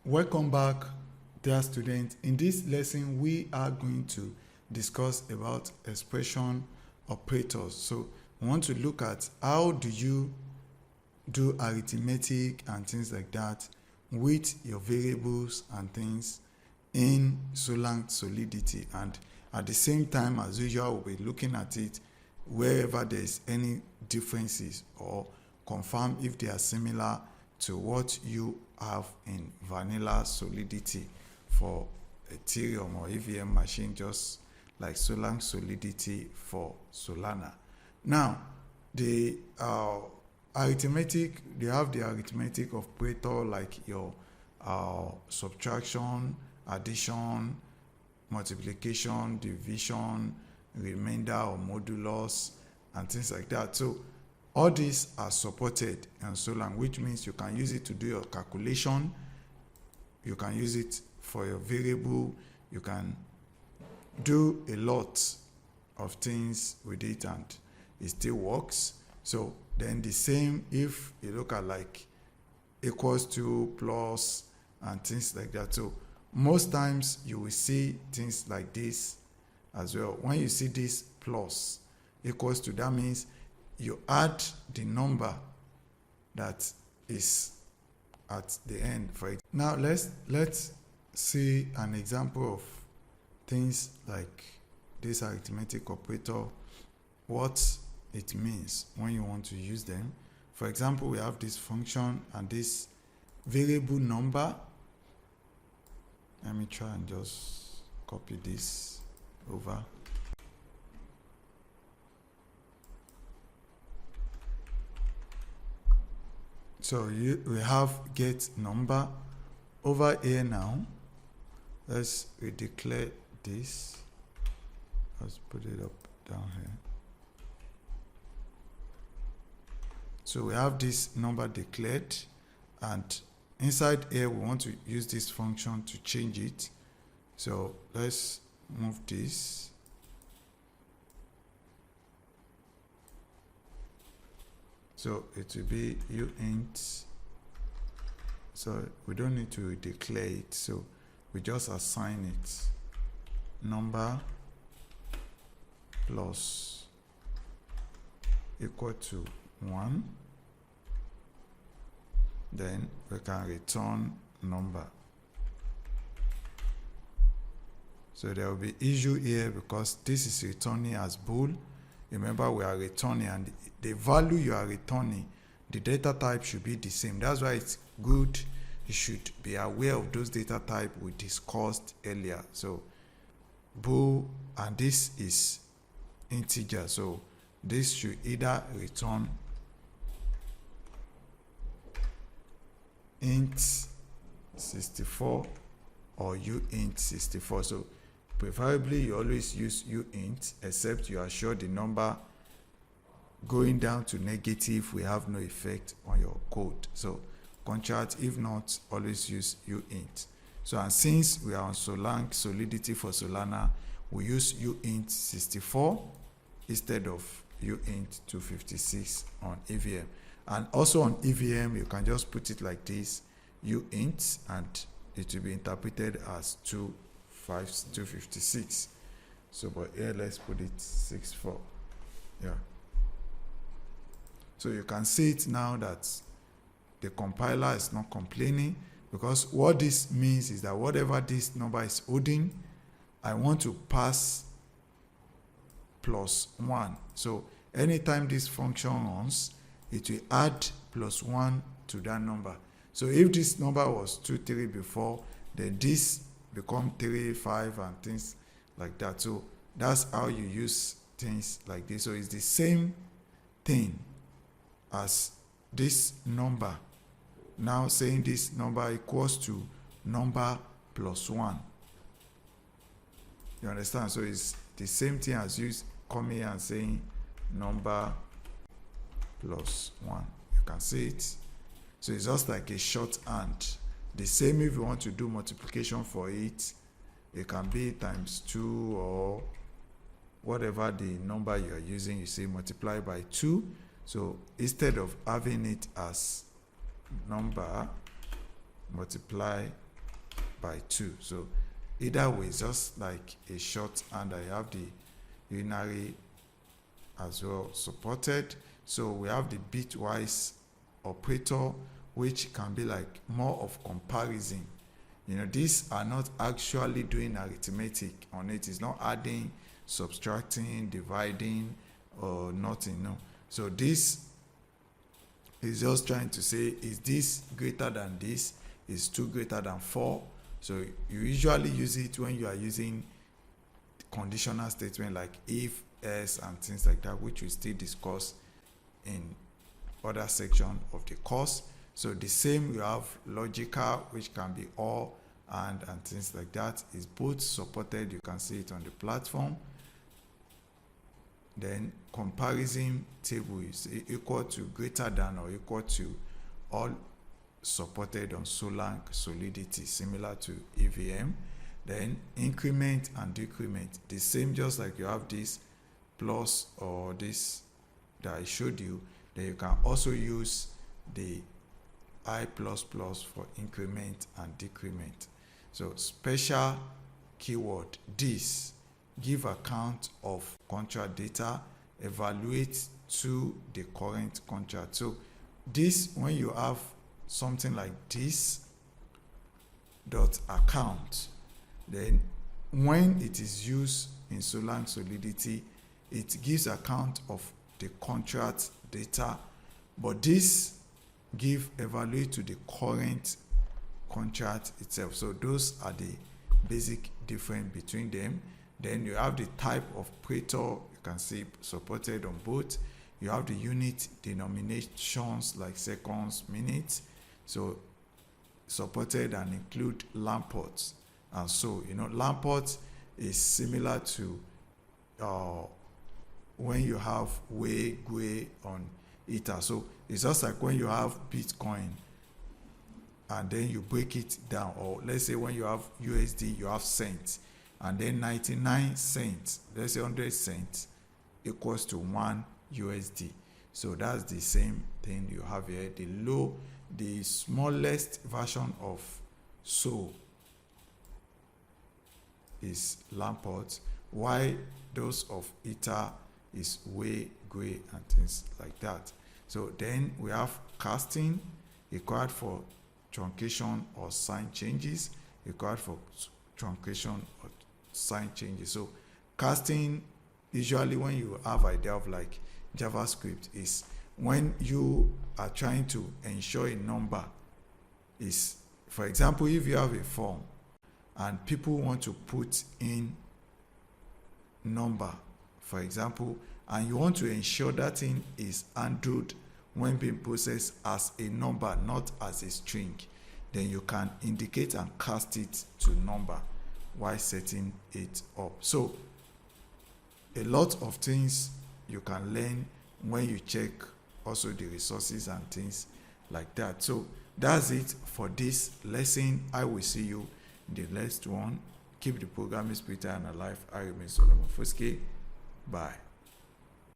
Welcome back, dear students. In this lesson, we are going to discuss about expression operators. So we want to look at how do you do arithmetic and things like that with your variables and things in Solang Solidity. And at the same time, as usual, we'll be looking at it wherever there's any differences or confirm if they are similar to what you have in vanilla Solidity for Ethereum or EVM machine, just like Solang Solidity for Solana. Now, the arithmetic, they have the arithmetic operator like your subtraction, addition, multiplication, division, remainder or modulus, and things like that. So all these are supported in Solang, which means you can use it to do your calculation. You can use it for your variable. You can do a lot of things with it and it still works. So then the same if you look at like equals to, plus, and things like that. So most times you will see things like this as well. When you see this plus equals to, that means you add the number that is at the end for it. Now let's see an example of things like this arithmetic operator, what it means when you want to use them. For example, we have this function and this variable number. Let me try and just copy this over. So we have get number over here now. Let's declare this. Let's put it up down here. So we have this number declared, and inside here we want to use this function to change it. So let's move this. So it will be uint. So we don't need to declare it. So we just assign it number plus equal to 1. Then we can return number. So there will be issue here because this is returning as bool. Remember, we are returning, and the value you are returning, the data type should be the same. That's why it's good. You should be aware of those data type we discussed earlier. So bool, and this is integer. So this should either return int 64 or uint 64. So preferably you always use uint, except you are sure the number going down to negative will have no effect on your code. So contract, if not, always use uint. So, and since we are on Solang Solidity for Solana, we use uint 64 instead of uint 256 on EVM. And also on EVM, you can just put it like this, uint, and it will be interpreted as 256. So, but here let's put it 64. Yeah. So you can see it now that the compiler is not complaining, because what this means is that whatever this number is holding, I want to pass +1. So anytime this function runs, it will add +1 to that number. So if this number was 2, 3 before, then this become 3, 5, and things like that. So that's how you use things like this. So it's the same thing as this number. Now saying this number equals to number +1. You understand? So it's the same thing as you come here and saying number +1. You can see it. So it's just like a shorthand. The same if you want to do multiplication for it, it can be ×2 or whatever the number you are using. You say multiply by 2. So instead of having it as number multiply by 2. So either way, it's just like a short, and I have the unary as well supported. So we have the bitwise operator, which can be like more of comparison. These are not actually doing arithmetic on it. It's not adding, subtracting, dividing, or nothing. No. So this is just trying to say, is this greater than this? Is 2 greater than 4? So you usually use it when you are using conditional statement like if, else, and things like that, which we still discuss in other section of the course. So the same, you have logical, which can be or, and things like that. Is both supported. You can see it on the platform. Then comparison table is equal to, greater than, or equal to, all supported on Solang Solidity, similar to EVM. Then increment and decrement, the same, just like you have this plus or this that I showed you. Then you can also use the I++ for increment and decrement. So special keyword, this, give account of contract data, evaluate to the current contract. So this, when you have something like this dot account, then when it is used in Solang Solidity, it gives account of the contract data, but this give evaluate to the current contract itself. So those are the basic difference between them. Then you have the type of operator, you can see supported on both. You have the unit denominations like seconds, minutes, so supported and include lamports. And so lamport is similar to when you have GUI on Ether. So it's just like when you have Bitcoin and then you break it down, or let's say when you have USD, you have cents, and then 99 cents, let's say 100 cents equals to 1 USD. So that's the same thing you have here. The smallest version of SO is Lamport, while those of Ether is GUI and things like that. So then we have casting, required for truncation or sign changes, required for truncation or sign changes. So casting, usually when you have idea of like JavaScript, is when you are trying to ensure a number is, for example, if you have a form and people want to put in number, for example, and you want to ensure that thing is handled when being processed as a number, not as a string, then you can indicate and cast it to number while setting it up. So a lot of things you can learn when you check also the resources and things like that. So that's it for this lesson. I will see you in the next one. Keep the programming spirit and alive. I remain Solomon Foske. Bye.